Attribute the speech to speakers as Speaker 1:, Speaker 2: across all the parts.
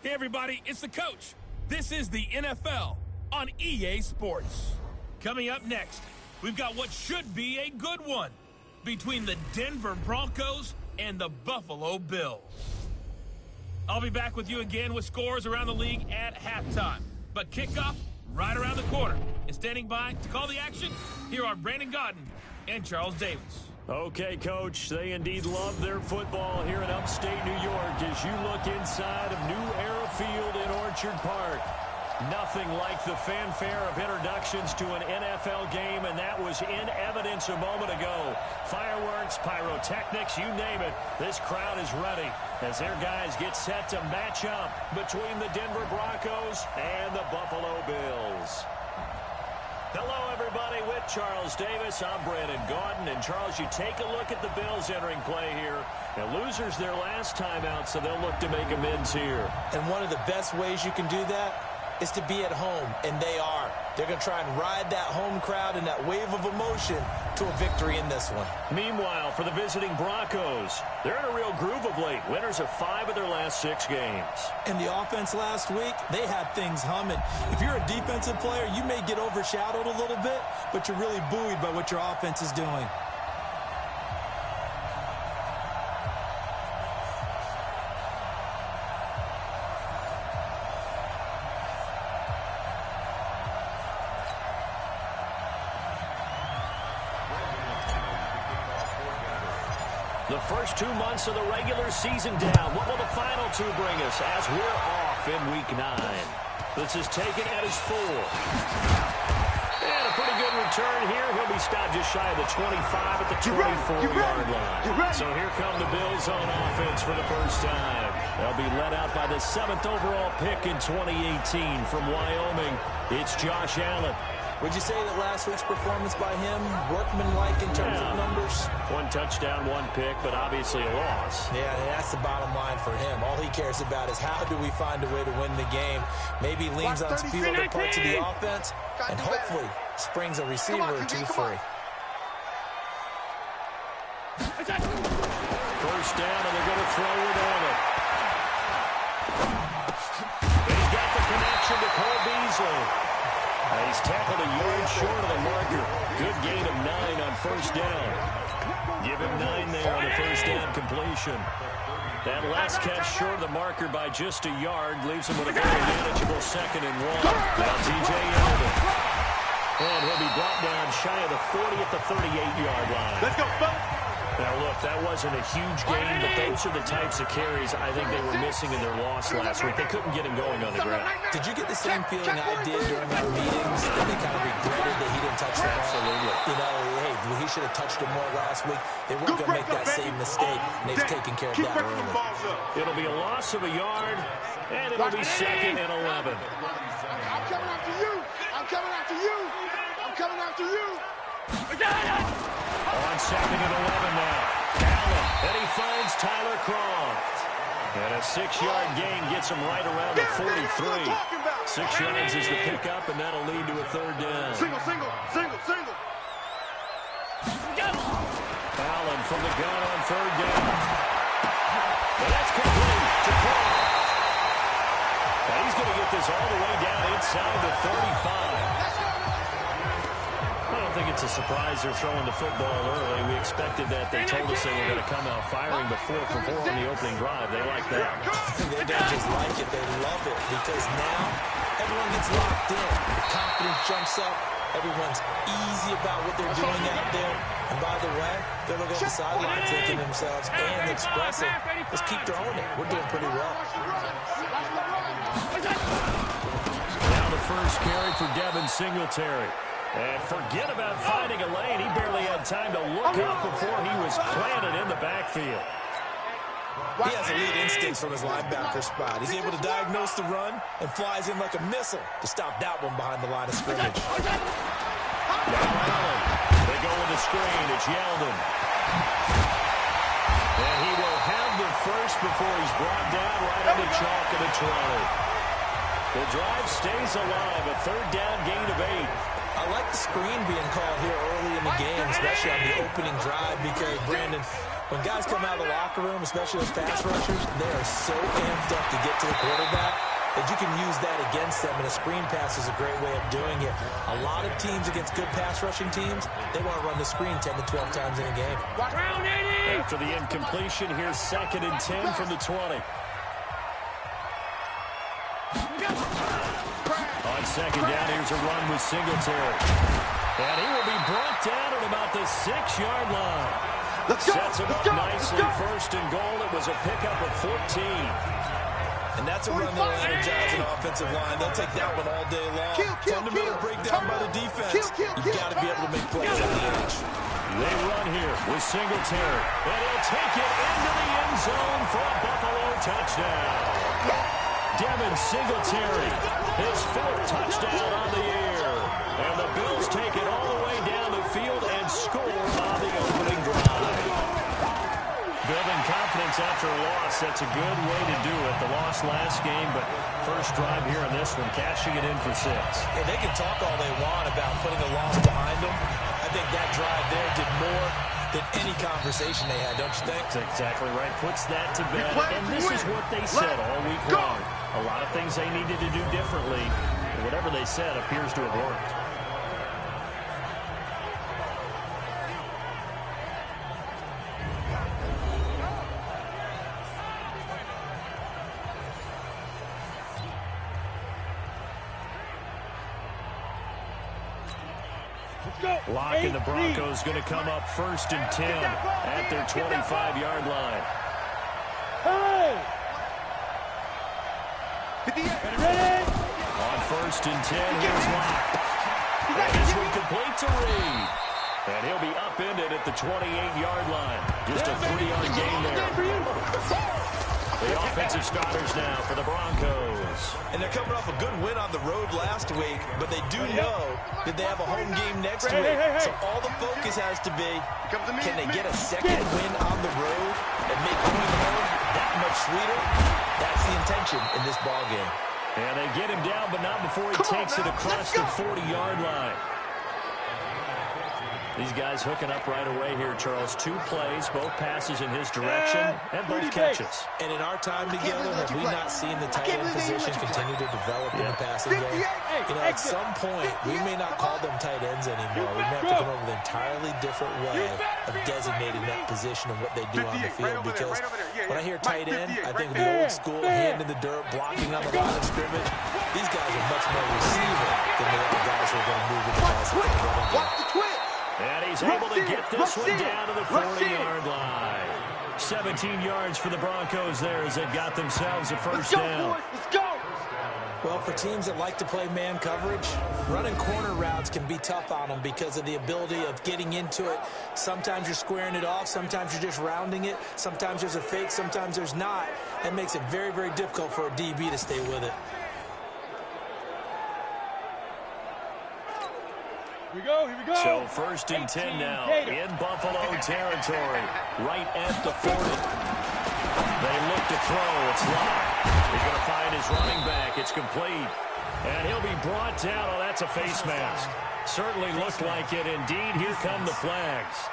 Speaker 1: Hey everybody, it's the coach. This is the NFL on EA Sports. Coming up next, we've got what should be a good one between the Denver Broncos and the Buffalo Bills. I'll be back with you again with scores around the league at halftime. But kickoff right around the corner. And standing by to call the action, here are Brandon Godden and Charles Davis.
Speaker 2: Okay, Coach, they indeed love their football here in upstate New York as you look inside of New Era Field in Orchard Park. Nothing like the fanfare of introductions to an NFL game, and that was in evidence a moment ago. Fireworks, pyrotechnics, you name it. This crowd is ready as their guys get set to match up between the Denver Broncos and the Buffalo Bills. Hello, everybody. With Charles Davis, I'm Brandon Godden. And, Charles, you take a look at the Bills entering play here. And losers their last time out, so they'll look to make amends here.
Speaker 3: And one of the best ways you can do that is to be at home, and they are. They're going to try and ride that home crowd and that wave of emotion to a victory in this one.
Speaker 2: Meanwhile, for the visiting Broncos, they're in a real groove of late. Winners of 5 of their last 6 games.
Speaker 3: And the offense last week, they had things humming. If you're a defensive player, you may get overshadowed a little bit, but you're really buoyed by what your offense is doing.
Speaker 2: The first 2 months of the regular season down. What will the final 2 bring us as we're off in Week 9? This is taken at his 4. And a pretty good return here. He'll be stopped just shy of the 25 at the 24-yard line. So here come the Bills on offense for the first time. They'll be led out by the 7th overall pick in 2018 from Wyoming. It's Josh Allen.
Speaker 3: Would you say that last week's performance by him, workmanlike in terms of numbers?
Speaker 2: 1 touchdown, 1 pick, but obviously a loss.
Speaker 3: Yeah, that's the bottom line for him. All he cares about is how do we find a way to win the game. Maybe he leans on some few other parts of the offense, and hopefully springs a receiver or 2 free.
Speaker 2: First down, and they're going to throw it on it. He's got the connection to Cole Beasley. He's tackled a yard short of the marker. Good gain of 9 on first down. Give him 9 there on the first down completion. That last catch short of the marker by just a yard leaves him with a very manageable 2nd and 1. Now TJ Yeldon. And he'll be brought down shy of the 40 at the 38-yard line.
Speaker 4: Let's go, fellas.
Speaker 2: Now, look, that wasn't a huge gain, but those are the types of carries I think they were missing in their loss last week. They couldn't get him going on the ground.
Speaker 3: Did you get the same feeling I did during our meetings that they kind of regretted that he didn't touch the ball?
Speaker 2: Absolutely.
Speaker 3: You know, hey, he should have touched it more last week. They weren't going to make that same mistake, and they've taken care of that early.
Speaker 2: It'll be a loss of a yard, and it'll be 2nd and 11.
Speaker 4: I'm coming after you. I'm coming after you. I'm coming after you.
Speaker 2: On 2nd and 11 now. Allen, and he finds Tyler Croft. And a 6-yard gain gets him right around the 43. 6 yards is the pickup, and that'll lead to a 3rd down.
Speaker 4: Single.
Speaker 2: Allen from the gun on 3rd down. And that's complete to Croft. And he's going to get this all the way down inside the 35. I don't think it's a surprise they're throwing the football early. We expected that. They told us they were going to come out firing, but 4 for 4 on the opening drive. They like that.
Speaker 3: They don't just like it. They love it because now everyone gets locked in. The confidence jumps up. Everyone's easy about what they're doing out there. And by the way, they're looking at the sideline thinking to themselves and expressing, let's keep throwing it. We're doing pretty well.
Speaker 2: Now the first carry for Devin Singletary. And forget about finding a lane. He barely had time to look up before he was planted in the backfield.
Speaker 3: He has elite instincts from his linebacker spot. He's able to diagnose the run and flies in like a missile to stop that one behind the line of scrimmage.
Speaker 2: Now Allen. They go with the screen. It's Yeldon. And he will have the first before he's brought down right on the chalk of the 20. The drive stays alive. A 3rd down gain of 8.
Speaker 3: I like the screen being called here early in the game, especially on the opening drive, because, Brandon, When guys come out of the locker room, especially those pass rushers, they are so amped up to get to the quarterback that you can use that against them, and a screen pass is a great way of doing it. A lot of teams against good pass rushing teams, they want to run the screen 10 to 12 times in a game.
Speaker 2: After the incompletion, here's 2nd and 10 from the 20. On 2nd down, here's a run with Singletary. And he will be brought down at about the 6-yard line. Sets it up nicely. 1st and goal. It was a pickup of 14.
Speaker 3: And that's a run that'll energize an offensive line. They'll take that one all day long. Fundamental breakdown by the defense. You've got to be able to make plays on the edge.
Speaker 2: They run here with Singletary. And he'll take it into the end zone for a Buffalo touchdown. Devin Singletary, his 4th touchdown on the year. And the Bills take it all the way down the field and score on the opening drive. Building confidence after a loss, that's a good way to do it. The loss last game, but first drive here in this one, cashing it in for 6.
Speaker 3: And they can talk all they want about putting a loss behind them. I think that drive there did more than any conversation they had, don't you think?
Speaker 2: That's exactly right. Puts that to bed. And this is what they said all week long. A lot of things they needed to do differently. Whatever they said appears to have worked. Locking the Broncos going to come up 1st and 10 at their 25-yard line. On 1st and 10, here's Locke. And this one complete to Reed. And he'll be upended at the 28-yard line. Just a 3-yard gain there. The offensive starters now for the Broncos.
Speaker 3: And they're coming off a good win on the road last week, but they do know that they have a home game next week. So all the focus has to be, can they get a second win on the road and make going home that much sweeter? That's the intention in this ballgame.
Speaker 2: And they get him down, but not before he takes it across the 40-yard line. These guys hooking up right away here, Charles. 2 plays, both passes in his direction, and both catches.
Speaker 3: And in our time together, have we not seen the tight end position continue to develop in the passing game? You know, at some point, we may not call them tight ends anymore. We may have to come up with an entirely different way of designating that position and what they do on the field. Because when I hear tight end, I think of the old school, hand in the dirt, blocking on the line of scrimmage. These guys are much more receiver than the other guys who are going to move in the passing game.
Speaker 2: And he's able to get this one down to the 40-yard line. 17 yards for the Broncos there as they got themselves a first down.
Speaker 4: Let's go!
Speaker 3: Well, for teams that like to play man coverage, running corner routes can be tough on them because of the ability of getting into it. Sometimes you're squaring it off. Sometimes you're just rounding it. Sometimes there's a fake. Sometimes there's not. That makes it very, very difficult for a DB to stay with it.
Speaker 4: Here we go.
Speaker 2: So 1st and 10 now in Buffalo territory, right at the 40. They look to throw. It's Locke. He's going to find his running back. It's complete. And he'll be brought down. Oh, that's a face mask. Certainly looked like it. Indeed, here come the flags.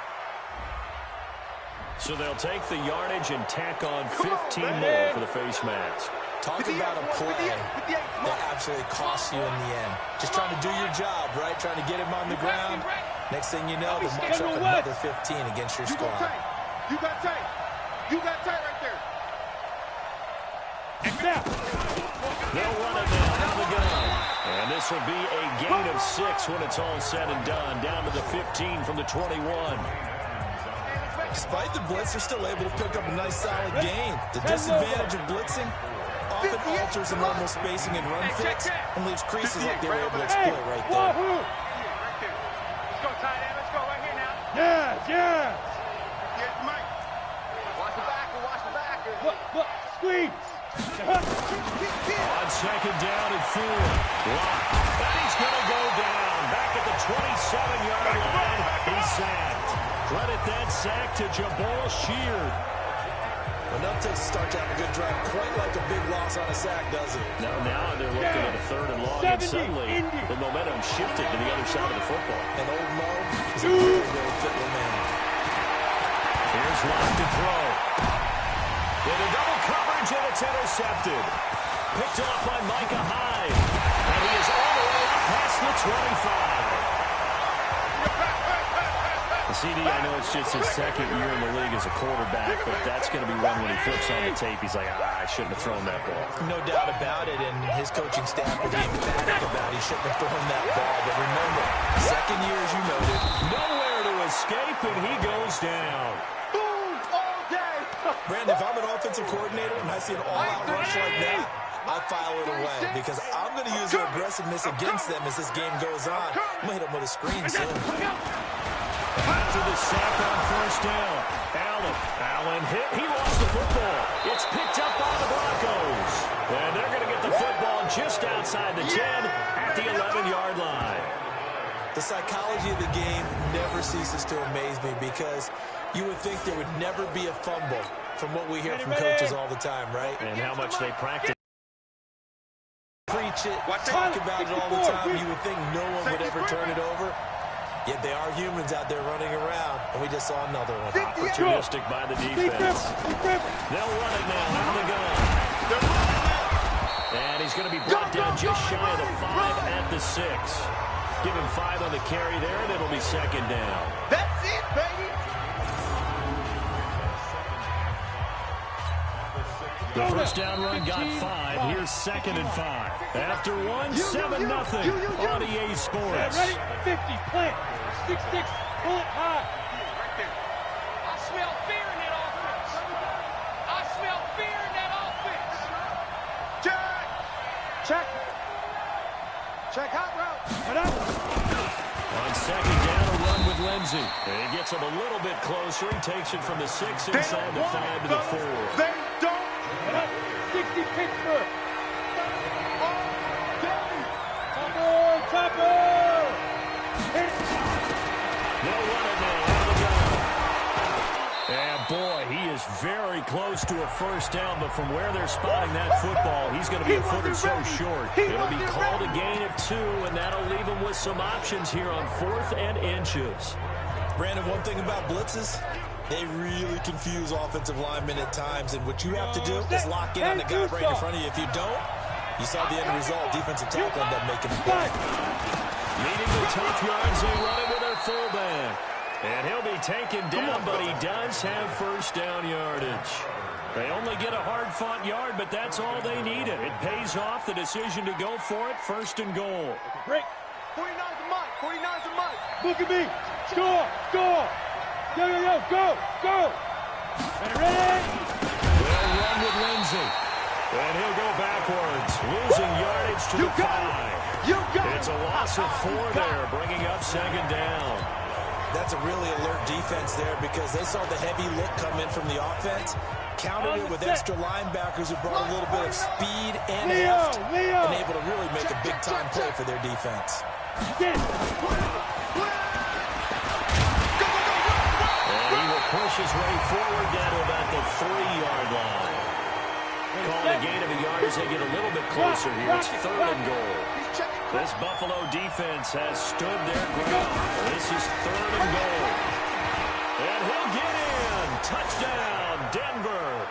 Speaker 2: So they'll take the yardage and tack on 15 more for the face mask.
Speaker 3: Talk about a play that absolutely costs you in the end. Just trying to do your job, right? Trying to get him on the ground. Next thing you know, they'll march up another 15 against your squad.
Speaker 4: You got tight. You got tight right there. And now.
Speaker 2: They'll run it now out of the gun. And this will be a gain of 6 when it's all said and done. Down to the 15 from the 21.
Speaker 3: Despite the blitz, they're still able to pick up a nice solid gain. The disadvantage of blitzing often alters the normal spacing and run fits and leaves creases like they were able to exploit right there.
Speaker 4: Let's go, tight end. Let's go right here now. Yes. Get the mic. Watch the back. Look. Squeeze.
Speaker 2: On 2nd down and 4. Locke. And he's going to go down. Back at the 27-yard line. He's sacked. Credit that sack to Jabal Sheard.
Speaker 3: Enough to start to have a good drive. Quite like a big loss on a sack, does it?
Speaker 2: Now they're looking at a 3rd and long, and suddenly the momentum shifted to the other side of the football.
Speaker 3: And old Mo is a very, very fickle man.
Speaker 2: Here's He's locked to throw. With a double coverage, and it's intercepted. Picked off by Micah Hyde. And he is all the way up past the 25. CD, I know it's just his second year in the league as a quarterback, but that's going to be one when he flips on the tape. He's like, I shouldn't have thrown that ball.
Speaker 3: No doubt about it, and his coaching staff will be emphatic about he shouldn't have thrown that ball. But remember, second year, as you noted,
Speaker 2: nowhere to escape, and he goes down.
Speaker 4: Boom! All day!
Speaker 3: Brandon, if I'm an offensive coordinator and I see an all-out rush like that, I file it away because I'm going to use their aggressiveness against them as this game goes on. I'm going to hit them with a screen soon.
Speaker 2: After the sack on first down, Allen hit. He lost the football. It's picked up by the Broncos. And they're going to get the football just outside the 10 at the 11-yard line.
Speaker 3: The psychology of the game never ceases to amaze me because you would think there would never be a fumble from what we hear from coaches all the time, right?
Speaker 2: And how much they practice.
Speaker 3: Preach it, talk about it all the time. You would think no one would ever turn it over. Yet they are humans out there running around, and we just saw another one.
Speaker 2: Opportunistic by the defense. They'll run it now out of the gun. And he's going to be brought down just shy of the 5 at the 6. Give him 5 on the carry there, and it'll be second down.
Speaker 4: That's it, baby!
Speaker 2: The first down run got 5. Here's second and 5. After one, 7-0 on EA Sports.
Speaker 4: Ready? 50, plant. 6-6, pull it high. Right there. I smell fear in that offense. I smell fear in that offense. Check. Check. Check hot route. Head up.
Speaker 2: On second down, a run with Lindsey. And he gets him a little bit closer. He takes it from the 6 inside the 5 to the 4.
Speaker 4: They don't. Head up. 60 Pittsburgh. Topper. Hit it.
Speaker 2: They'll run it now out of the gun. And boy, he is very close to a first down, but from where they're spotting that football, he's going to be a foot or so short. It'll be called a gain of 2, and that'll leave him with some options here on 4th and inches.
Speaker 3: Brandon, one thing about blitzes, they really confuse offensive linemen at times, and what you have to do is lock in on the guy right in front of you. If you don't, you saw the end result. Defensive tackle ended up making a play.
Speaker 2: Leading the tough yards, they run it with their fullback. And he'll be taken down, but he does have first down yardage. They only get a hard-fought yard, but that's all they needed. It pays off the decision to go for it, first and goal.
Speaker 4: Break. 49's a Mike. 49's a Mike. Look at me. Score. Score. Yo, yo, yo. Go. Go. Ready?
Speaker 2: They'll run with Lindsey. And he'll go backwards, losing yardage to the 5. It's a loss of 4 there, bringing up second down.
Speaker 3: That's a really alert defense there because they saw the heavy look come in from the offense, countered it with extra linebackers who brought a little bit of speed and heft, and able to really make a big-time play for their defense.
Speaker 2: And he will push his way forward down to about the 3-yard line. Calling a gain of a yard as they get a little bit closer here. It's third and goal. This Buffalo defense has stood their ground. This is third and goal. And he'll get in. Touchdown, Denver.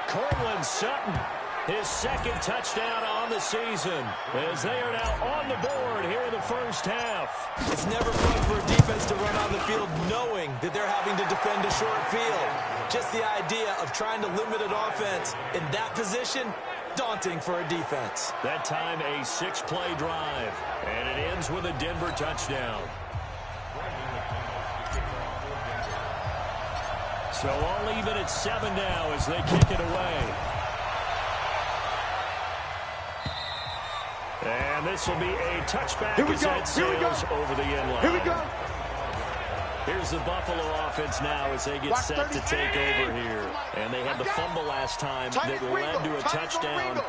Speaker 2: Cortland Sutton, his second touchdown on the season, as they are now on the board here in the first half.
Speaker 3: It's never fun for a defense to run on the field knowing that they're having to defend a short field. Just the idea of trying to limit an offense in that position, daunting for a defense.
Speaker 2: That time a 6-play drive, and it ends with a Denver touchdown. So all even at 7 now as they kick it away. And this will be a touchback as that sails over the end line.
Speaker 4: Here we go.
Speaker 2: Here's the Buffalo offense now as they get set to take over here. And they had the fumble last time that led to a touchdown.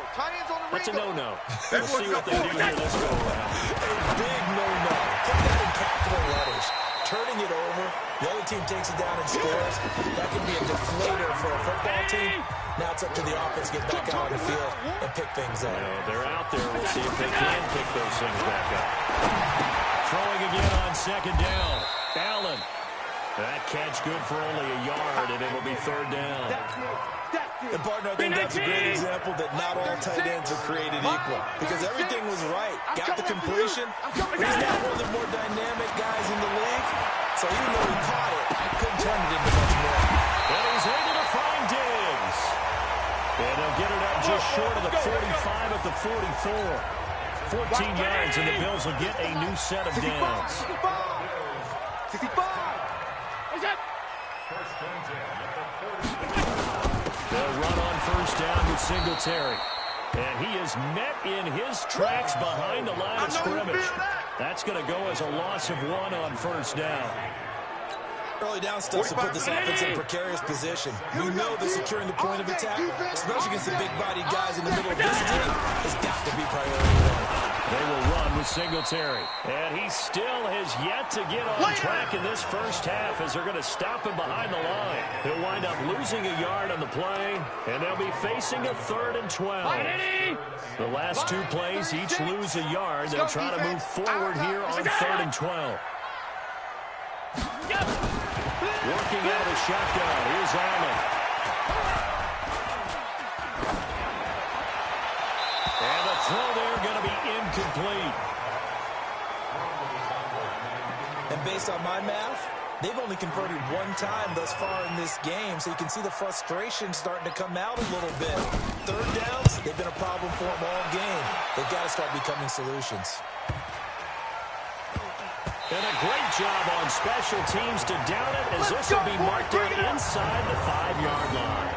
Speaker 2: That's a no-no. Let's see what they do here this go around.
Speaker 3: A big no-no. Put that in capital letters. Turning it over, the other team takes it down and scores. That could be a deflator for a football team. Now it's up to the offense to get back out on the field and pick things up.
Speaker 2: They're out there. We'll see if they can pick those things back up. Throwing again on second down. Allen. That catch good for only a yard, and it will be third down.
Speaker 3: And, partner, I think that's a great example that not all tight ends are created equal. Because everything was right. Got the completion. But he's not one of the more dynamic guys in the league. So even though he caught it, couldn't turn it into much more.
Speaker 2: And he's able to find Diggs. And they'll get it up just short of the 45 at the 44. 14 yards, and the Bills will get a new set of downs.
Speaker 4: 65.
Speaker 2: They'll run on first down with Singletary. And he is met in his tracks behind the line of scrimmage. That's going to go as a loss of 1 on first down.
Speaker 3: Early down stuff to put this offense in a precarious position. We know they're securing the point of attack, especially against the big-bodied guys in the middle of this team. It's got to be priority 1.
Speaker 2: They will run with Singletary. And he still has yet to get on track in this first half as they're going to stop him behind the line. He'll wind up losing a yard on the play, and they'll be facing a 3rd and 12. The last 2 plays each lose a yard. They'll try to move forward here on 3rd and 12. Working out of the shotgun. Here's Allen. And the throw there going to be incomplete.
Speaker 3: And based on my math, they've only converted 1 time thus far in this game, so you can see the frustration starting to come out a little bit. 3rd downs, they've been a problem for them all game. They've got to start becoming solutions.
Speaker 2: And a great job on special teams to down it, as this will be marked out inside the 5-yard line.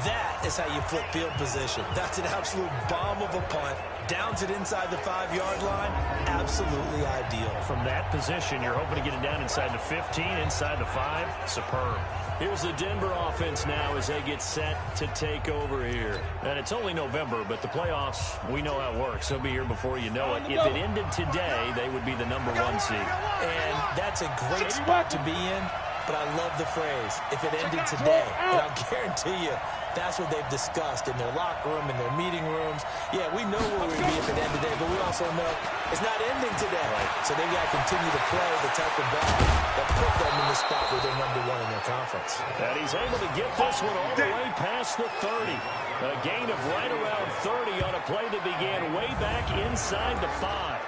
Speaker 3: That is how you flip field position. That's an absolute bomb of a punt. Downs it inside the 5-yard line. Absolutely ideal.
Speaker 2: From that position, you're hoping to get it down inside the 15, inside the 5. Superb. Here's the Denver offense now as they get set to take over here. And it's only November, but the playoffs, we know how it works. They'll be here before you know it. If it ended today, they would be the #1 seed.
Speaker 3: And that's a great spot to be in. But I love the phrase, if it ended today. And I'll guarantee you, that's what they've discussed in their locker room, in their meeting rooms. Yeah, we know where we'd be if it ended today, but we also know it's not ending today. So they've got to continue to play the type of ball that put them in the spot where they're #1 in their conference.
Speaker 2: And he's able to get this one all the way past the 30. A gain of right around 30 on a play that began way back inside the 5.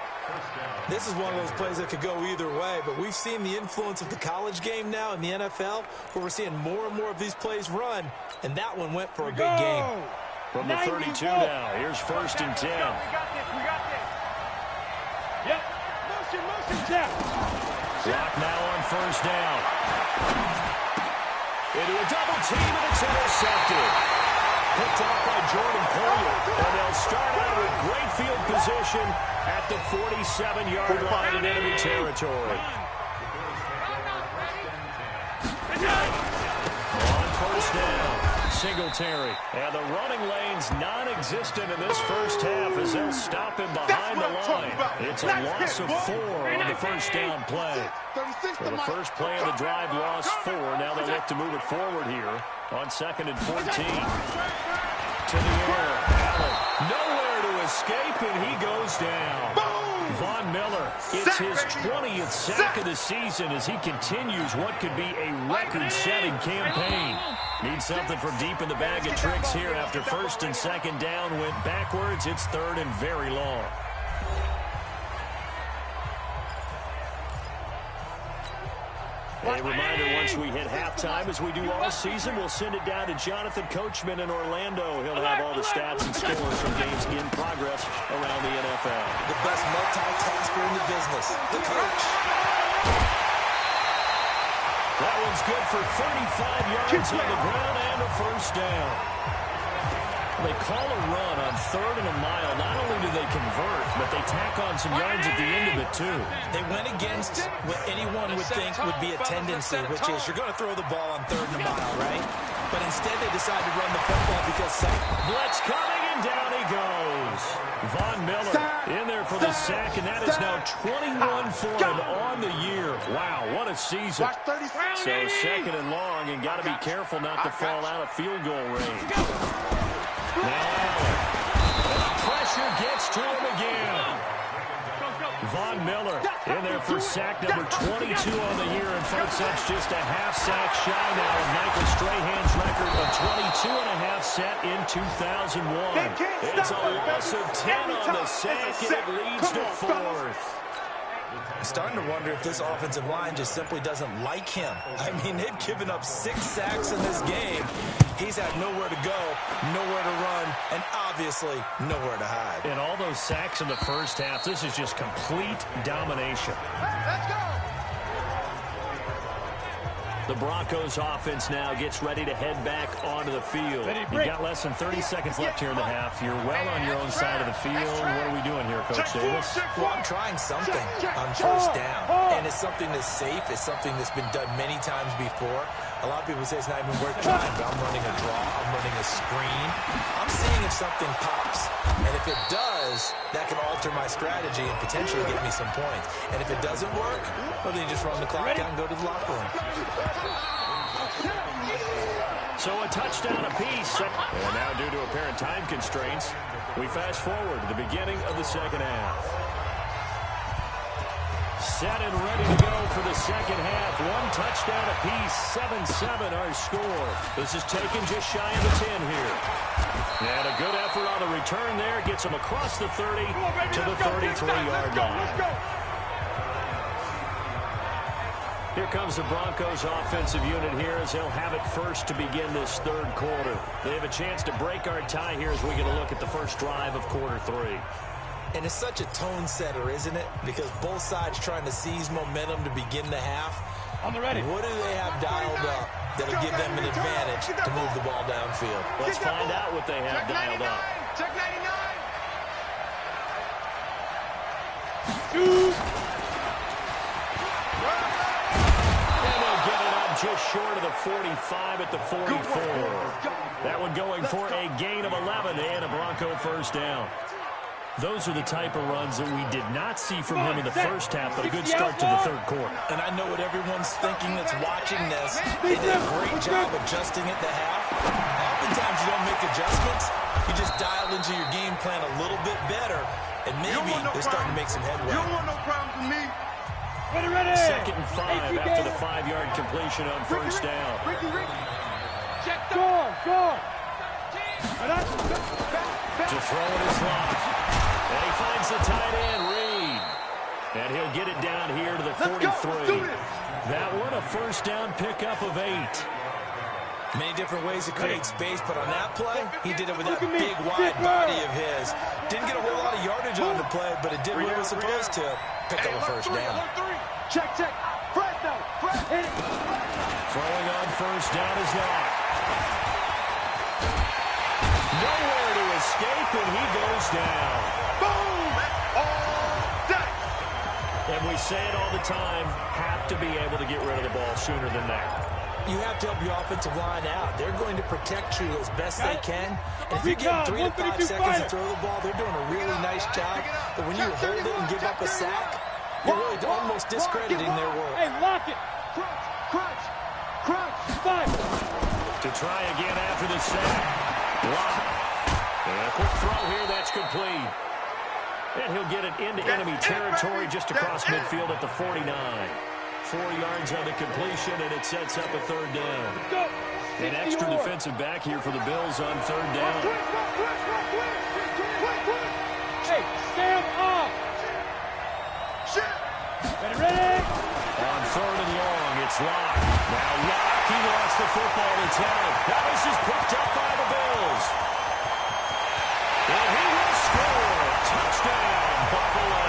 Speaker 3: This is one of those plays that could go either way, but we've seen the influence of the college game now in the NFL, where we're seeing more and more of these plays run, and that one went for a big game.
Speaker 2: From the 32 now, here's 1st and 10.
Speaker 4: We got this. Yep. Motion, Jeff.
Speaker 2: Clock now on first down. Into a double team, and it's intercepted. Picked off by Jordan Poyer, and they'll start out with great field position at the 47-yard line in enemy territory. On first down, Singletary. And the running lane's non-existent in this first half as they'll stop him behind the line. It's a loss of 4 on the first down play. So the first play of the drive lost 4. Now they look to move it forward here on 2nd and 14. To the air, Allen. Nowhere to escape, and he goes down. Von Miller, it's his 20th sack of the season as he continues what could be a record-setting campaign. Needs something from deep in the bag of tricks here after 1st and 2nd down went backwards. It's 3rd and very long. A reminder, once we hit halftime, as we do all season, we'll send it down to Jonathan Coachman in Orlando. He'll have all the stats and scores from games in progress around the NFL.
Speaker 3: The best multitasker in the business, the coach.
Speaker 2: That one's good for 35 yards on the ground and a first down. They call a run on 3rd and a mile. Not only do they convert, but they tack on some yards at the end of it, too.
Speaker 3: They went against what anyone would think would be a tendency, which is you're going to throw the ball on 3rd and a mile, right? But instead they decide to run the football because
Speaker 2: blitz coming, and down he goes. Von Miller in there for the sack, and that is now 21 for him on the year. Wow, what a season. So 2nd and long, and got to be careful not to fall out of field goal range. Now, pressure gets to him again. Von Miller in there for sack number 22 on the year. And, folks, that's just a half sack shy now of Michael Strahan's record of 22 and a half set in 2001. It's a loss of 10 on the sack, and it leads to 4th.
Speaker 3: I'm starting to wonder if this offensive line just simply doesn't like him. I mean, they've given up 6 sacks in this game. He's had nowhere to go, nowhere to run, and obviously nowhere to hide.
Speaker 2: And all those sacks in the first half, this is just complete domination.
Speaker 4: Let's go.
Speaker 2: The Broncos offense now gets ready to head back onto the field. You've got less than 30 seconds left here in the half. You're well on your own side of the field. What are we doing here, Coach Davis?
Speaker 3: Well, I'm trying something on first down, and it's something that's safe. It's something that's been done many times before. A lot of people say it's not even worth trying, but I'm running a draw. I'm running a screen. I'm seeing if something pops, and if it does, that can alter my strategy and potentially get me some points. And if it doesn't work, well, then you just run the clock out and go to the locker room.
Speaker 2: So a touchdown apiece. And now, due to apparent time constraints, we fast forward to the beginning of the second half. Set and ready to go for the second half. 1 touchdown apiece, 7-7 our score. This is taken just shy of the 10 here. And a good effort on the return there. Gets him across the 30 to the 33-yard line. Here comes the Broncos offensive unit here as they'll have it first to begin this third quarter. They have a chance to break our tie here as we get a look at the first drive of quarter 3.
Speaker 3: And it's such a tone setter, isn't it? Because both sides trying to seize momentum to begin the half.
Speaker 4: On the ready.
Speaker 3: What do they have dialed up that'll give them an advantage to move the ball downfield?
Speaker 2: Let's find out what they have dialed up.
Speaker 4: Check 99.
Speaker 2: And they'll get it up just short of the 45 at the 44. That one going for a gain of 11 and a Bronco first down. Those are the type of runs that we did not see from him in the first half, but a good start to the third quarter.
Speaker 3: And I know what everyone's thinking that's watching this. They did a great job adjusting at the half. Oftentimes you don't make adjustments. You just dial into your game plan a little bit better, and maybe they're starting to make some headway.
Speaker 4: You don't want no problem with me. Ready.
Speaker 2: 2nd and 5 after the 5-yard completion on first down.
Speaker 4: Check go.
Speaker 2: To throw it is locked. And he finds the tight end, Reed. And he'll get it down here to the 43. That one a first down pickup of 8.
Speaker 3: Many different ways to create space, but on that play, he did it with that big, wide body of his. Didn't get a whole lot of yardage on the play, but it did what it was supposed to. Pick up a first down.
Speaker 4: Check. Fred. Hit it.
Speaker 2: Throwing on first down is locked. Nowhere to escape, and he goes down.
Speaker 4: Boom! All day.
Speaker 2: And we say it all the time, have to be able to get rid of the ball sooner than that.
Speaker 3: You have to help your offensive line out. They're going to protect you as best they can. And if you get 3 to 5 seconds to throw the ball, they're doing a really nice job. But when you hold it and give up a sack, you're really almost discrediting their work.
Speaker 4: Hey, lock it. Crunch. 5.
Speaker 2: To try again after the sack. Lock. And a quick throw here, that's complete. And he'll get it into enemy territory just across midfield at the 49. 4 yards on the completion, and it sets up a third down. An extra defensive back here for the Bills on third down.
Speaker 4: Hey, stand up. Ready.
Speaker 2: On third and long, it's Locke. Now Locke, he lost the football to 10. Now this is picked up by the Bills. And he will score. Touchdown, Buffalo.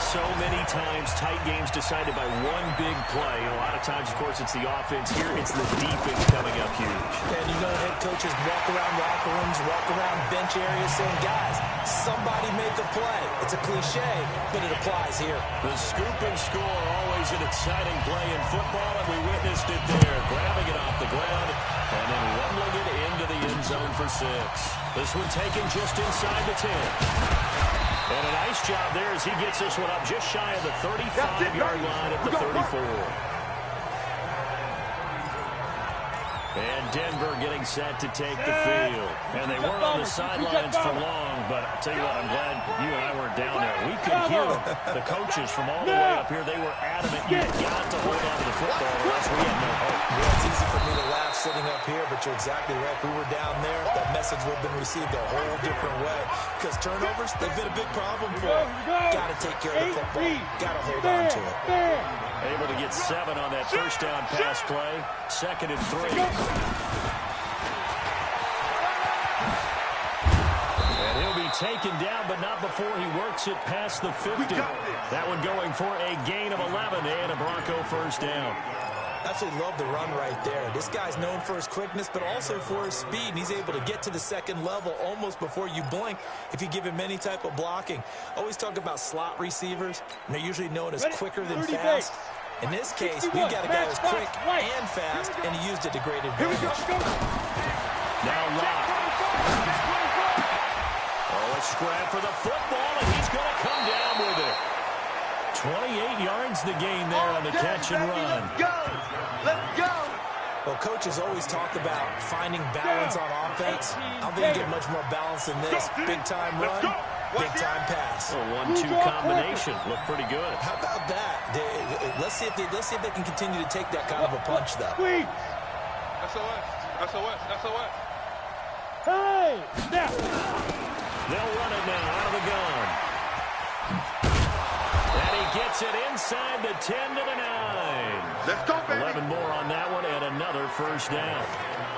Speaker 2: So many times, tight games decided by one big play. A lot of times, of course, it's the offense. Here, it's the defense coming up huge.
Speaker 3: And you know head coaches walk around locker rooms, walk around bench areas saying, guys, somebody make a play. It's a cliche, but it applies here.
Speaker 2: The scoop and score, always an exciting play in football, and we witnessed it there. Grabbing it off the ground and then rumbling it into the end zone for 6. This one taken just inside the 10. And a nice job there as he gets this one up just shy of the 35-yard line at the 34. And Denver getting set to take the field. And they weren't on the sidelines for long, but I'll tell you what, I'm glad you and I weren't down there. We could hear the coaches from all the way up here. They were adamant, you've got to hold on to the football, or else we have no hope.
Speaker 3: Yeah, it's easy for me to laugh sitting up here, but you're exactly right. If we were down there, that message would have been received a whole different way. Because turnovers, they've been a big problem for them. Got to take care of the football. Got to hold on to it.
Speaker 2: Able to get 7 on that first down pass play. 2nd and 3. And he'll be taken down, but not before he works it past the 50. That one going for a gain of 11 and a Bronco first down.
Speaker 3: Absolutely love the run right there. This guy's known for his quickness, but also for his speed. And he's able to get to the second level almost before you blink if you give him any type of blocking. Always talk about slot receivers, and they're usually known as quicker than fast. In this case, we've got a guy who's quick and fast, and he used it to great advantage.
Speaker 2: Now Locke. Oh, a scrap for the football, and he's going to come down with it. 28 yards the gain there on the catch and run.
Speaker 4: Let's go!
Speaker 3: Well, coaches always talk about finding balance on offense. I don't think you get much more balance than this. Big-time run, big-time pass.
Speaker 2: A 1-2 combination. Looked pretty good.
Speaker 3: How about that? Let's see if they can continue to take that kind of a punch, though.
Speaker 4: SOS.
Speaker 5: Hey! Now!
Speaker 2: They'll run it now out of the gun. And he gets it inside the 10 to the 9.
Speaker 4: Let's go, baby.
Speaker 2: 11 more on that one and another first down.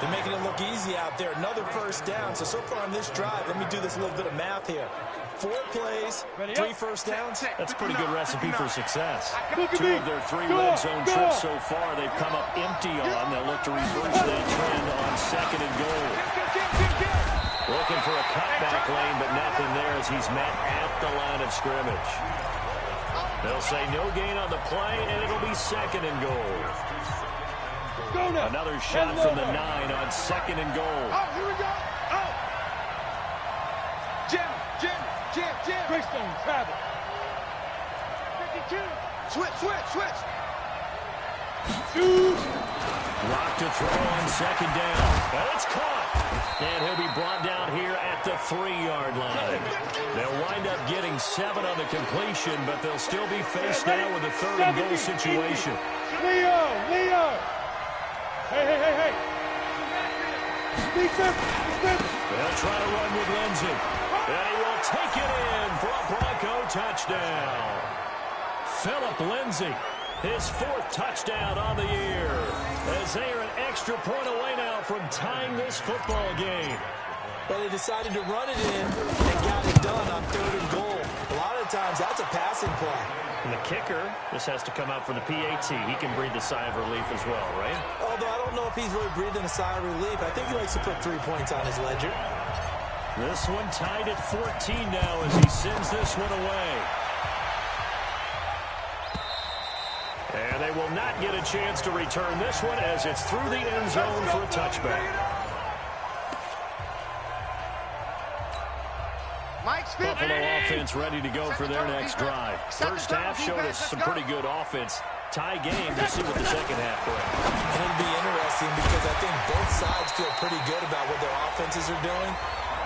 Speaker 3: They're making it look easy out there. Another first down. So far on this drive, let me do this little bit of math here. 4 plays, 3 first downs.
Speaker 2: That's a pretty good recipe for success. 2 of their 3 red zone trips so far they've come up empty on. They'll look to reverse that trend on 2nd and goal. Looking for a cutback lane, but nothing there as he's met at the line of scrimmage. They'll say no gain on the play, and it'll be 2nd and goal. Another shot from the 9 on 2nd and goal.
Speaker 4: Oh, here we go. Oh. Jim.
Speaker 5: Greystone, travel.
Speaker 4: 52. Switch.
Speaker 2: Lock to throw on 2nd down. And it's caught. And he'll be brought down here at the 3-yard line. They'll wind up getting 7 on the completion, but they'll still be faced now with a 3rd and goal situation.
Speaker 5: Leo! Hey!
Speaker 2: They'll try to run with Lindsay. And he will take it in for a Bronco touchdown. Phillip Lindsay, his 4th touchdown on the year. As they are an extra point away now from tying this football game.
Speaker 3: Well, they decided to run it in and got it done on 3rd and goal. A lot of times, that's a passing play.
Speaker 2: And the kicker, this has to come out for the PAT. He can breathe a sigh of relief as well, right?
Speaker 3: Although I don't know if he's really breathing a sigh of relief. I think he likes to put 3 points on his ledger.
Speaker 2: This one tied at 14 now as he sends this one away. And they will not get a chance to return this one as it's through the end zone for a touchback. Buffalo offense ready to go for their next drive. First half showed us some pretty good offense. Tie game. We'll see what the second half brings.
Speaker 3: And it'll be interesting because I think both sides feel pretty good about what their offenses are doing.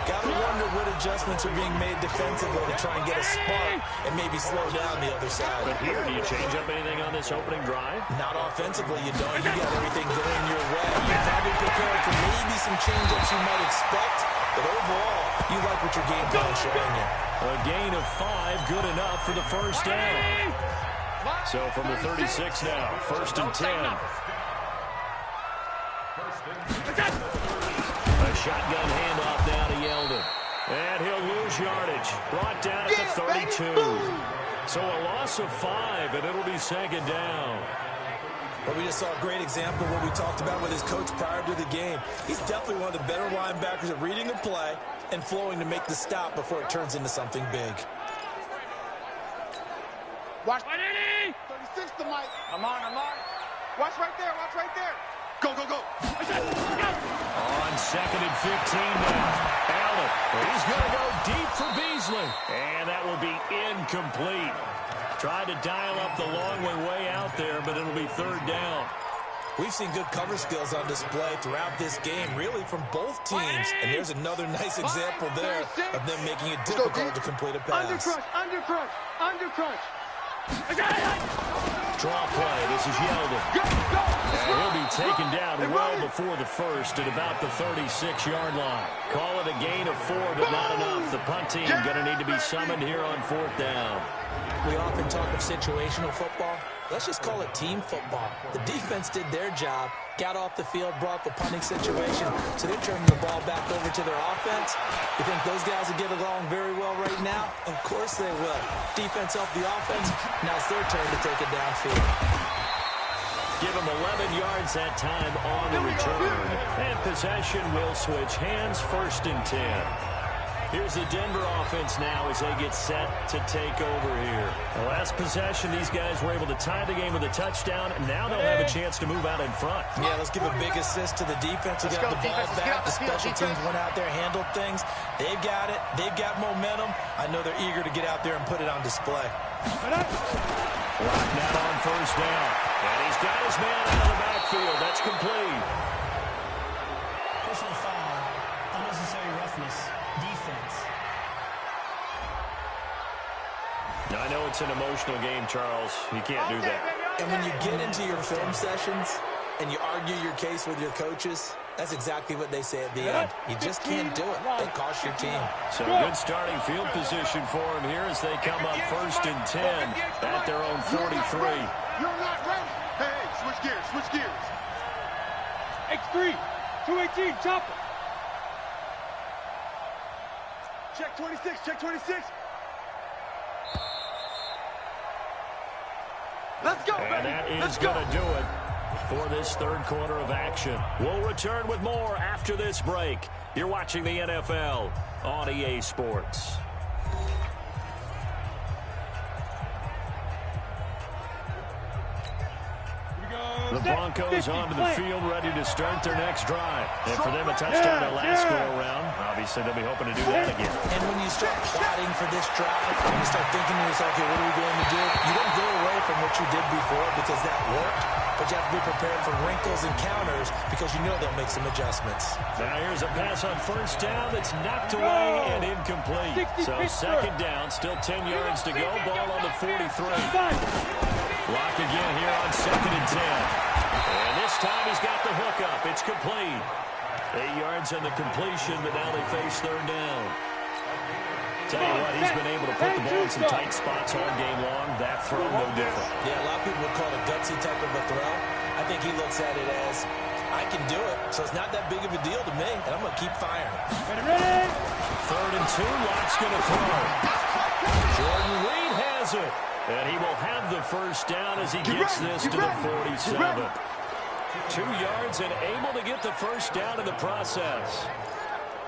Speaker 3: Got to wonder what adjustments are being made defensively to try and get a spark and maybe slow down the other side.
Speaker 2: But here, do you change up anything on this opening drive?
Speaker 3: Not offensively, you don't. You got everything going your way. You're probably prepared for maybe some change-ups you might expect, but overall, you like what your game plan is showing you.
Speaker 2: A gain of 5, good enough for the first down. So from the 36 now, 1st and 10. A shotgun handoff now to Yeldon. And he'll lose yardage. Brought down at the 32. So a loss of 5, and it'll be 2nd down.
Speaker 3: But we just saw a great example of what we talked about with his coach prior to the game. He's definitely one of the better linebackers at reading the play and flowing to make the stop before it turns into something big.
Speaker 4: Watch. 36 to Mike. I'm on. Watch right there. Go.
Speaker 2: On 2nd and 15 now. Allen, he's going to go deep for Beasley. And that will be incomplete. Tried to dial up the long way out there, but it'll be 3rd down.
Speaker 3: We've seen good cover skills on display throughout this game, really from both teams. And there's another nice example there of them making it difficult to complete a pass.
Speaker 5: Undercrush.
Speaker 2: Draw play. This is Yeldon. And he'll be taken down well before the first at about the 36-yard line. Call it a gain of 4, but not enough. The punt team going to need to be summoned here on 4th down.
Speaker 3: We often talk of situational football. Let's just call it team football. The defense did their job, got off the field, brought the punting situation, so they're turning the ball back over to their offense. You think those guys will get along very well right now? Of course they will. Defense helped the offense. Now it's their turn to take it downfield.
Speaker 2: Give them 11 yards that time on the return. And possession will switch hands, 1st and 10. Here's the Denver offense now as they get set to take over here. The last possession, these guys were able to tie the game with a touchdown, and now they'll have a chance to move out in front.
Speaker 3: Yeah, let's give a big assist to the defense. We got the ball back. The special teams went out there, handled things. They've got it. They've got momentum. I know they're eager to get out there and put it on display.
Speaker 2: Lock now on 1st down. And he's got his man out of the backfield. That's complete.
Speaker 6: Personal foul, unnecessary roughness, defense.
Speaker 2: Now, I know it's an emotional game, Charles. You can't do that.
Speaker 3: And when you get into your film sessions and you argue your case with your coaches, that's exactly what they say at the end. You just can't do it. It costs your team.
Speaker 2: So good starting field position for him here as they come up 1st and 10 at their own 43.
Speaker 5: You're not ready. Hey, switch gears. X3, 218, chopper. Check 26. Let's go,
Speaker 2: and
Speaker 5: baby.
Speaker 2: that is
Speaker 5: Let's
Speaker 2: going
Speaker 5: go.
Speaker 2: to do it for this 3rd quarter of action. We'll return with more after this break. You're watching the NFL on EA Sports. The Broncos onto the field, ready to start their next drive. And for them, a touchdown their last go-around. Obviously, they'll be hoping to do that again.
Speaker 3: And when you start plotting for this drive, when you start thinking to yourself, okay, what are we going to do? You don't go away from what you did before because that worked, but you have to be prepared for wrinkles and counters because you know they'll make some adjustments.
Speaker 2: Now here's a pass on 1st down that's knocked away and incomplete. So 2nd down, still 10 yards to go. Ball on the 43. Lock again here on 2nd and 10. And this time he's got the hookup. It's complete. 8 yards on the completion, but now they face 3rd down. Tell you what, he's been able to put the ball in some tight spots all game long. That throw, no different.
Speaker 3: Yeah, a lot of people would call it a gutsy type of a throw. I think he looks at it as, I can do it, so it's not that big of a deal to me, and I'm going to keep firing.
Speaker 5: Ready?
Speaker 2: 3rd and 2, Lock's going to throw. Jordan Reed has it. And he will have the 1st down as he gets this to the 47. 2 yards and able to get the 1st down in the process.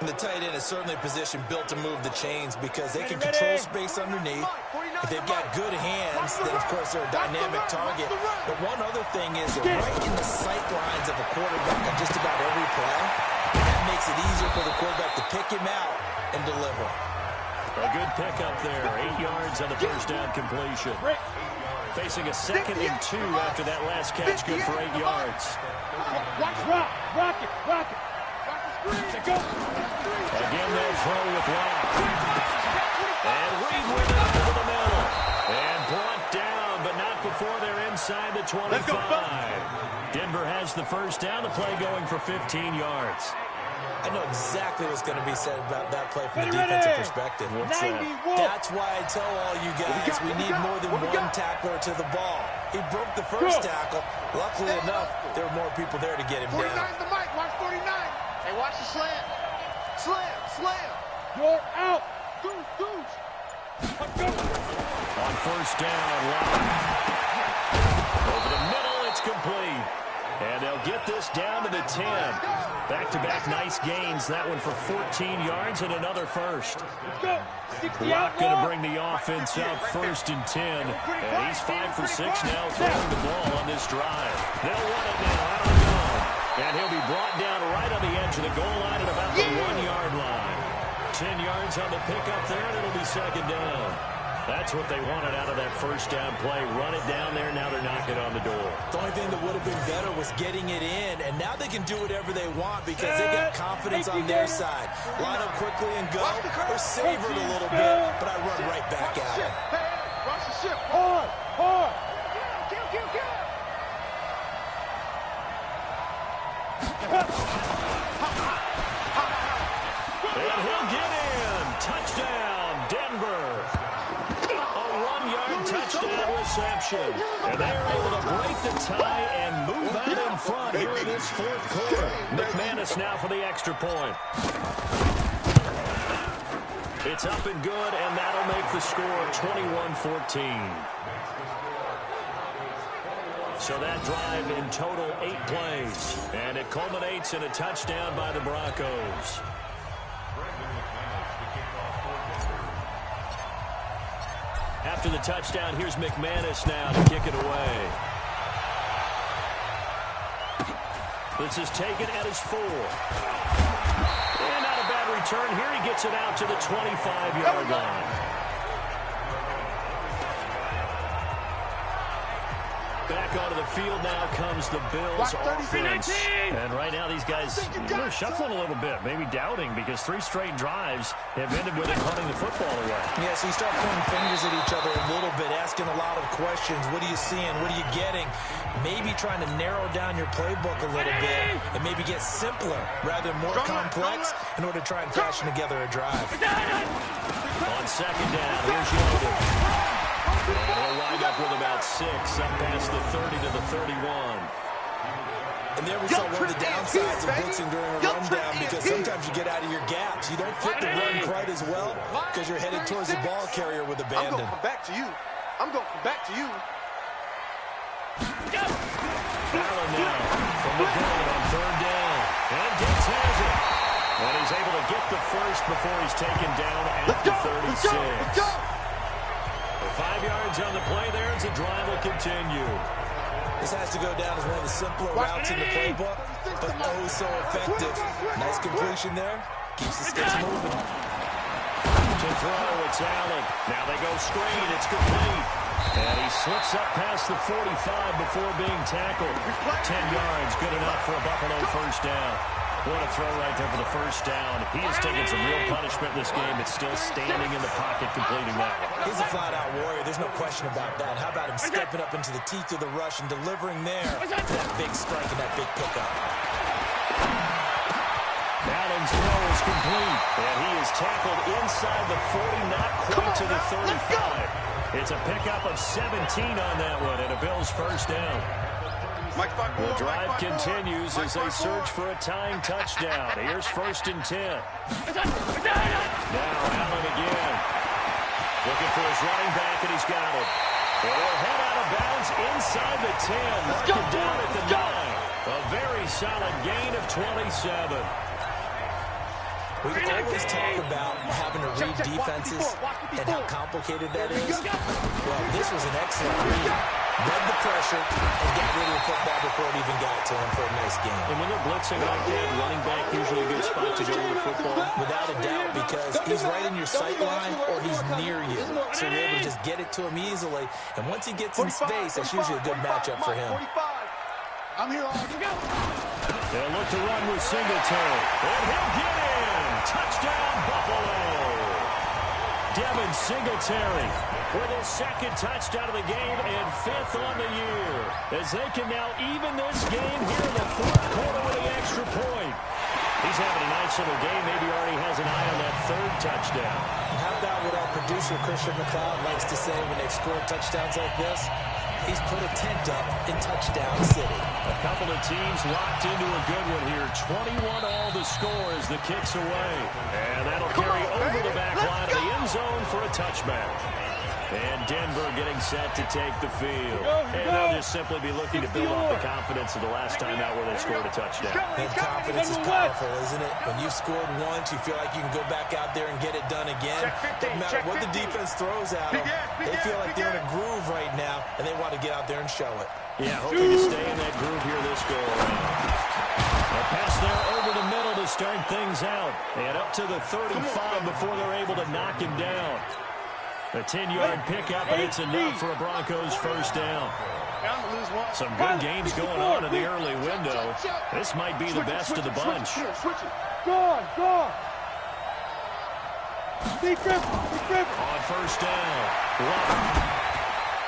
Speaker 3: And the tight end is certainly a position built to move the chains because they can control space underneath. If they've got good hands, then, of course, they're a dynamic target. But one other thing is they're right in the sight lines of a quarterback on just about every play. That makes it easier for the quarterback to pick him out and deliver.
Speaker 2: A good pickup there. 8 yards on the 1st down completion. Facing a 2nd and 2 after that last catch. Good for 8 yards.
Speaker 5: Rock it.
Speaker 2: Again, they'll throw with Lock. And Reed with it over the middle. And brought down, but not before they're inside the 25. Denver has the 1st down. The play going for 15 yards.
Speaker 3: I know exactly what's going to be said about that play from the defensive perspective. That's why I tell all you guys we need more than one tackler to the ball. He broke the 1st tackle. Luckily enough, there were more people there to get him down.
Speaker 5: 49 the mic. Watch 49.
Speaker 4: Hey, watch the slam. Slam.
Speaker 5: You're out. Goose.
Speaker 2: On 1st down, Lock. Over the middle, it's complete. And they'll get this down to the 10. Back-to-back nice gains. That one for 14 yards and another 1st. Lock going to bring the offense up 1st and 10. And he's 5 for 6 now throwing the ball on this drive. They'll run it now out on the goal. And he'll be brought down right on the edge of the goal line at about the 1-yard line. 10 yards on the pickup there, and it'll be 2nd down. That's what they wanted out of that first down play. Run it down there. Now they're knocking on the door.
Speaker 3: The only thing that would have been better was getting it in, and now they can do whatever they want because they got confidence on their side. Line up quickly and go, or savor it a little bit, but I run right back at it.
Speaker 5: Watch the ship. Hard, hard.
Speaker 2: And he'll get in. Touchdown, Denver. A 1-yard touchdown reception. And they're able to break the tie and move out in front here in this fourth quarter. McManus now for the extra point. It's up and good, and that'll make the score 21-14. So that drive in total 8 plays, and it culminates in a touchdown by the Broncos. After the touchdown, here's McManus now to kick it away. This is taken at his 4. And not a bad return. Here he gets it out to the 25-yard line. Back onto the field now comes the Bills offense. And right now these guys are shuffling a little bit, maybe doubting, because 3 straight drives have ended with it punting the football away.
Speaker 3: Yeah, so you start pointing fingers at each other a little bit, asking a lot of questions. What are you seeing? What are you getting? Maybe trying to narrow down your playbook a little bit and maybe get simpler rather than more complex in order to try and fashion together a drive.
Speaker 2: On second down, here's Yoder. They'll wind up with about 6, up past the 30 to the 31.
Speaker 3: And there we saw one of the downsides of blitzing during a rundown, because sometimes you get out of your gaps. You don't fit the run quite as well because you're headed towards the ball carrier with abandon.
Speaker 5: I'm going to come back to you. I'm going to come back to you.
Speaker 2: Allen now from the gun on third down. And Diggs has it. And he's able to get the first before he's taken down at the 36. 5 yards on the play there as the drive will continue.
Speaker 3: This has to go down as one of the simpler routes in the playbook, but oh so effective. Nice completion there. Keeps the sticks moving.
Speaker 2: To throw, it's Allen. Now they go screen. It's complete. And he slips up past the 45 before being tackled. 10 yards, good enough for a Buffalo first down. What a throw right there for the first down. He has taken some real punishment in this game, but still standing in the pocket completing that.
Speaker 3: He's a flat-out warrior. There's no question about that. How about him stepping up into the teeth of the rush and delivering there for that big strike and that big pickup.
Speaker 2: Allen's throw is complete, and he is tackled inside the 40, not quite to the 35. It's a pickup of 17 on that one, and a Bills first down. The drive continues as they search for a tying touchdown. Here's 1st and 10. Now Allen again. Looking for his running back, and he's got it. They'll head out of bounds inside the 10. Mark it down at the 9. A very solid gain of 27.
Speaker 3: We always talk about having to read defenses and how complicated that is. Well, this was an excellent read. Read the pressure and got rid of the football before it even got to him for a nice game.
Speaker 2: And when they're blitzing like that, running back usually a good spot to go with the football.
Speaker 3: Without a doubt, because he's right in your sight line or he's near you. So you're able to just get it to him easily. And once he gets in space, that's usually a good matchup for him.
Speaker 5: I'm here.
Speaker 2: They'll look to run with Singletary. And he'll get in. Touchdown, Buffalo. Devin Singletary with his 2nd touchdown of the game and 5th on the year, as they can now even this game here in the 4th quarter with the extra point. He's having a nice little game. Maybe already has an eye on that 3rd touchdown.
Speaker 3: And how about what our producer, Christian McLeod, likes to say when they've scored touchdowns like this? He's put a tent up in Touchdown City.
Speaker 2: A couple of teams locked into a good one here. 21 all the score as the kick's away. And that'll carry over the back line of the end zone for a touchback. And Denver getting set to take the field. And they'll just simply be looking to build off the confidence of the last time out where they scored a touchdown.
Speaker 3: And confidence is powerful, isn't it? When you've scored once, you feel like you can go back out there and get it done again. Doesn't matter what the defense throws at them. They feel like they're in a groove right now, and they want to get out there and show it.
Speaker 2: Yeah, hoping to stay in that groove here this go-around. A pass there over the middle to start things out. And up to the 35 before they're able to knock him down. A 10-yard pickup, and it's enough for a Broncos first down. Some good games going on in the early window. This might be the best of the bunch.
Speaker 5: Go on.
Speaker 2: On first down, Love.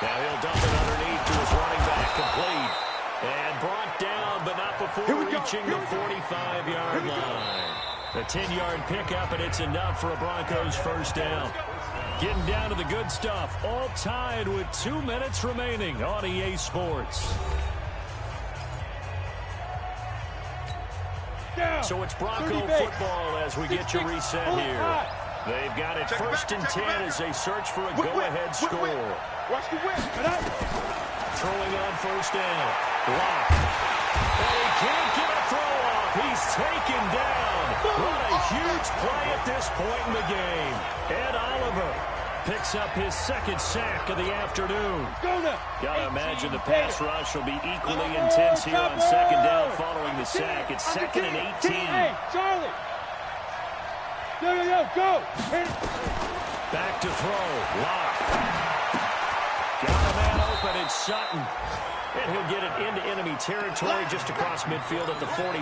Speaker 2: Now he'll dump it underneath to his running back, complete. And brought down, but not before reaching the 45-yard line. A 10-yard pickup, and it's enough for a Broncos first down. Getting down to the good stuff, all tied with 2 minutes remaining on EA Sports. So it's Bronco football as we get you reset here. They've got it first and 10 as they search for a go-ahead score. Throwing on first down. Lock. And he can't get a throw off. He's taken down. What a huge play at this point in the game. Ed Oliver picks up his second sack of the afternoon. Gotta imagine the pass rush will be equally intense here on second down following the sack. It's second and 18.
Speaker 5: Hey, Charlie. Go.
Speaker 2: Back to throw. Lock. Got a man open. It's Sutton. And he'll get it into enemy territory just across midfield at the 49.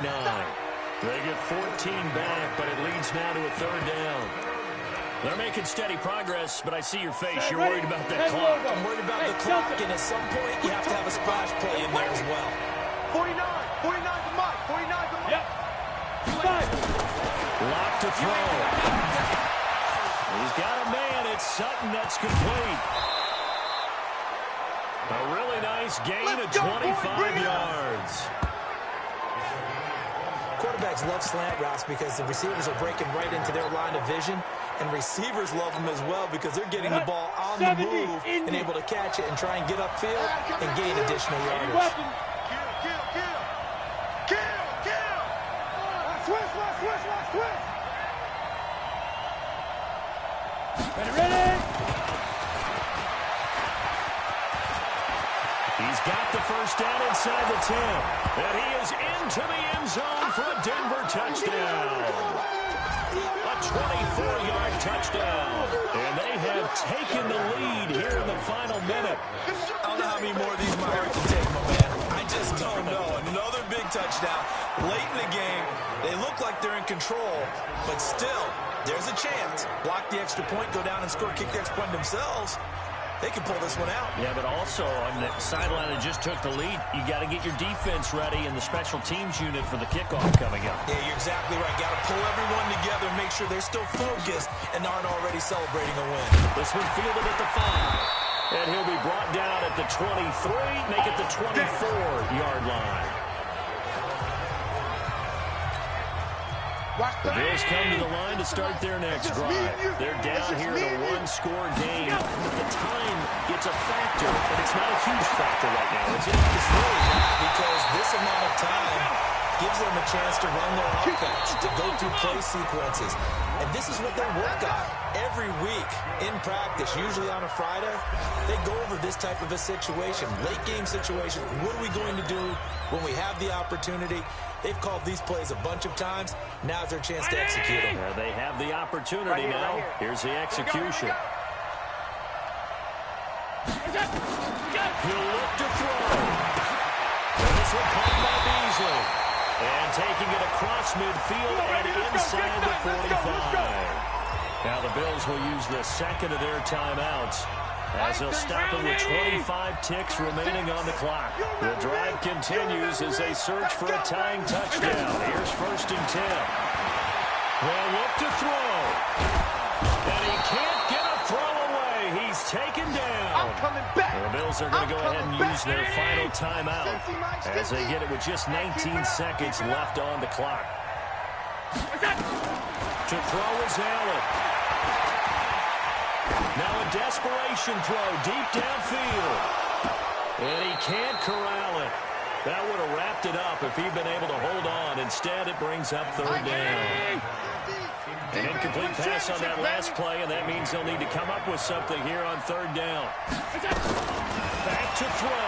Speaker 2: They get 14 back, but it leads now to a third down. They're making steady progress, but I see your face. You're worried about that clock.
Speaker 3: I'm worried about the clock, and at some point, you have to have a splash play in there as well.
Speaker 5: 49 to Mike. 49 to Mike.
Speaker 6: Yep.
Speaker 2: Lock to throw. He's got a man. It's Sutton. That's complete. A really nice gain of 25 yards.
Speaker 3: Quarterbacks love slant routes because the receivers are breaking right into their line of vision, and receivers love them as well because they're getting the ball on the move and able to catch it and try and get upfield and gain additional yardage.
Speaker 5: Ready?
Speaker 2: He's got the first down inside the 10. And he is into the end zone for a Denver touchdown. A 24-yard touchdown. And they have taken the lead here in the final minute.
Speaker 3: I don't know how many more of these Meyer can take, my man. I just don't know. Another big touchdown. Late in the game, they look like they're in control, but still, there's a chance. Block the extra point, go down and score, kick the extra point themselves. They can pull this one out.
Speaker 2: Yeah, but also on the sideline that just took the lead, you got to get your defense ready and the special teams unit for the kickoff coming up.
Speaker 3: Yeah, you're exactly right. Got to pull everyone together and make sure they're still focused and aren't already celebrating a win.
Speaker 2: This one fielded at the 5. And he'll be brought down at the 23, make it the 24-yard line. The Bills come to the line to start their next drive. They're down here in a one-score game. The time gets a factor, but it's not a huge factor right now, is it?
Speaker 3: It's really not, because this amount of time gives them a chance to run their offense, to go through play sequences. And this is what they work on every week in practice, usually on a Friday. They go over this type of a situation, late game situation. What are we going to do when we have the opportunity? They've called these plays a bunch of times. Now's their chance to execute them.
Speaker 2: They have the opportunity now. Here's the execution. He'll look to throw. And this one caught by Beasley. And taking it across midfield and inside the 45. Now the Bills will use the second of their timeouts as they'll stop it with 25 ticks remaining on the clock. The drive continues as they search for a tying touchdown. Here's first and 10. They'll look to throw. And he can't get a throw away. He's taken down. The Bills are going to go ahead and use their final timeout as they get it with just 19 seconds left on the clock. To throw is Allen. Now a desperation throw deep downfield. And he can't corral it. That would have wrapped it up if he'd been able to hold on. Instead, it brings up third down. An incomplete pass on that last play, and that means they'll need to come up with something here on third down. Back to throw.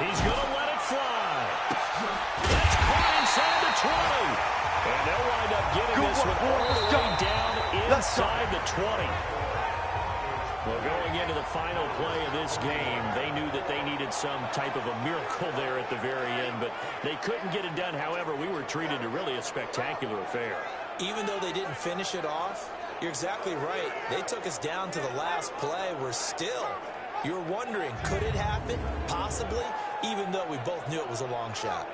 Speaker 2: He's going to let it fly. That's caught inside the 20. And they'll wind up getting this one all the way down inside the 20. Well, going into the final play of this game, they knew that they needed some type of a miracle there at the very end, but they couldn't get it done. However, we were treated to really a spectacular affair.
Speaker 3: Even though they didn't finish it off, you're exactly right. They took us down to the last play. We're still, you're wondering, could it happen? Possibly, even though we both knew it was a long shot.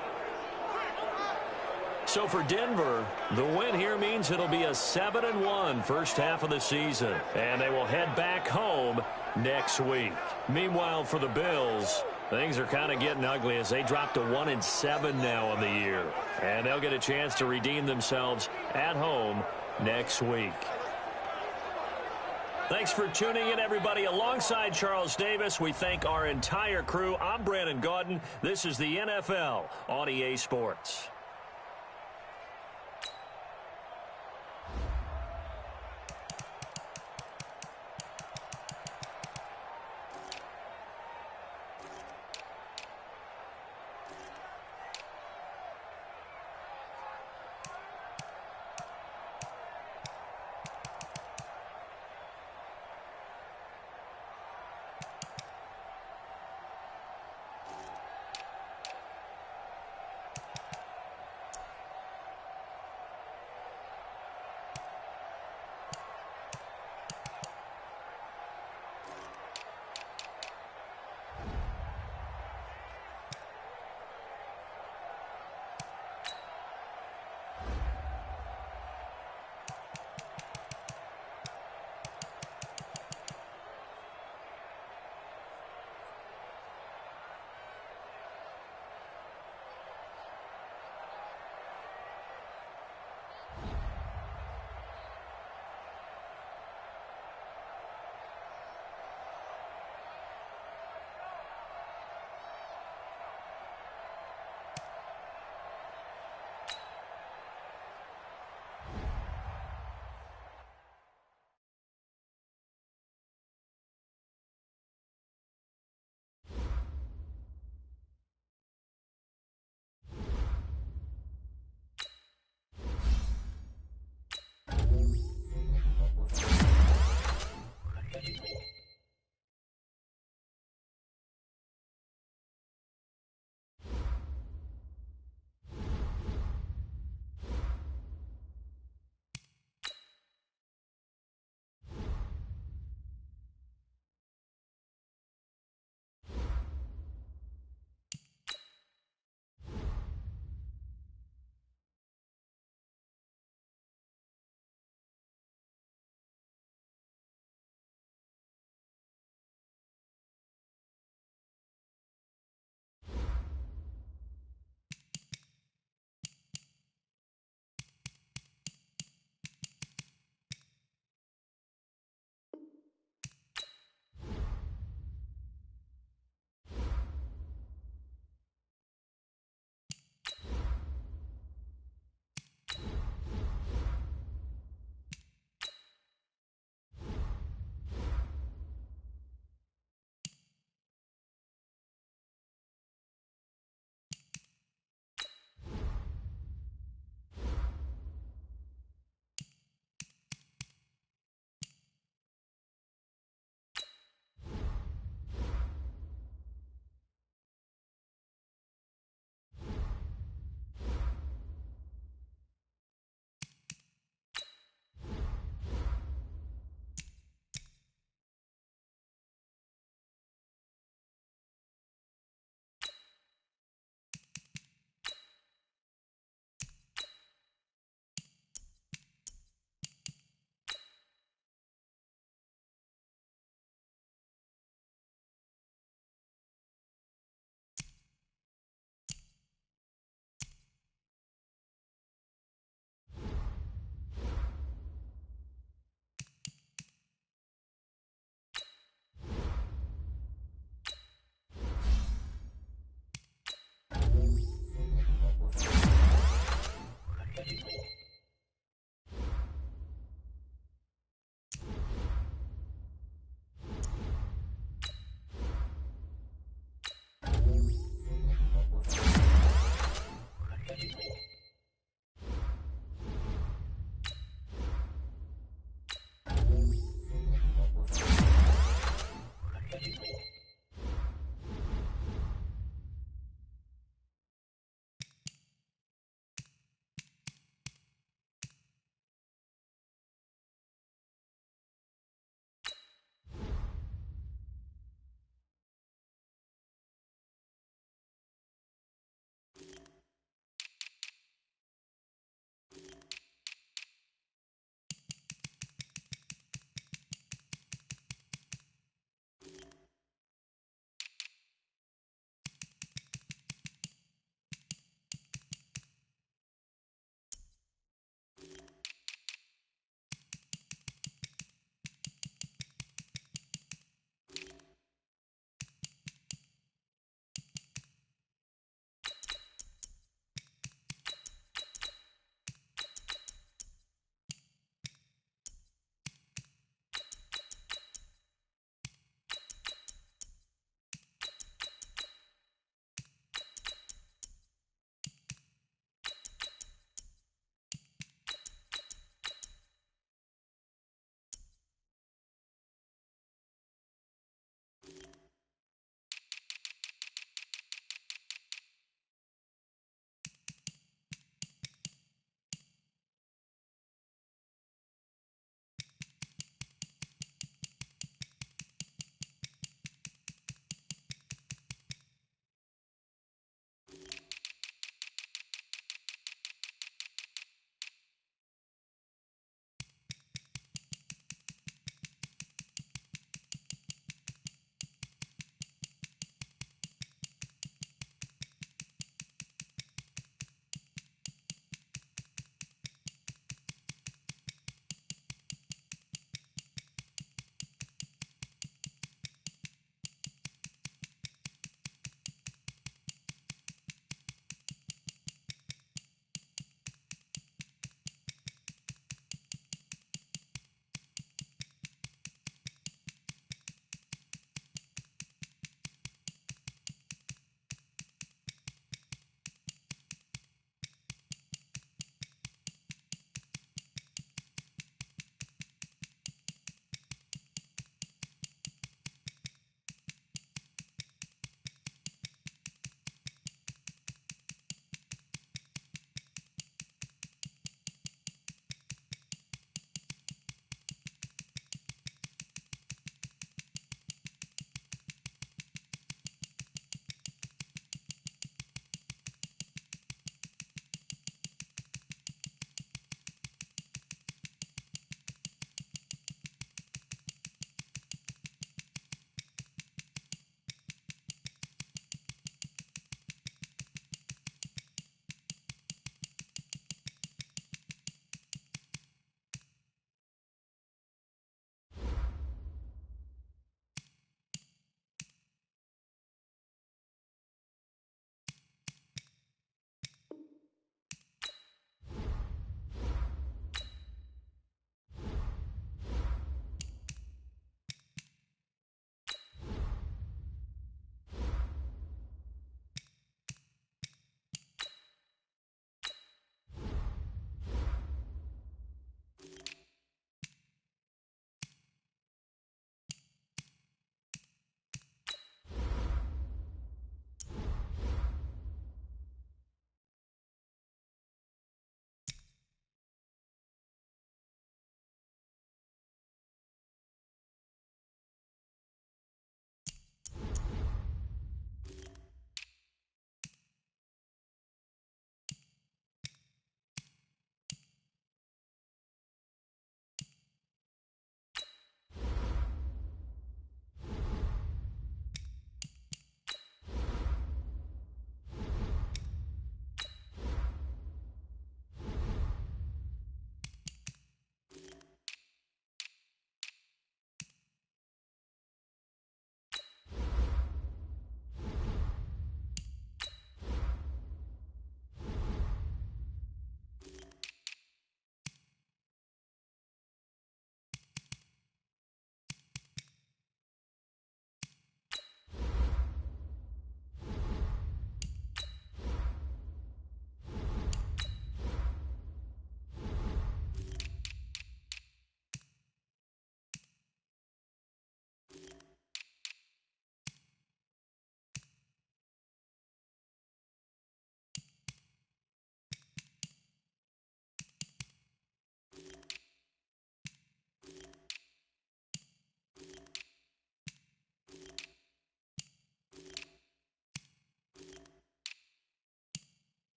Speaker 2: So for Denver, the win here means it'll be a 7-1 first half of the season, and they will head back home next week. Meanwhile, for the Bills, things are kind of getting ugly as they drop to 1-7 now on the year, and they'll get a chance to redeem themselves at home next week. Thanks for tuning in, everybody. Alongside Charles Davis, we thank our entire crew. I'm Brandon Gaudin. This is the NFL on EA Sports.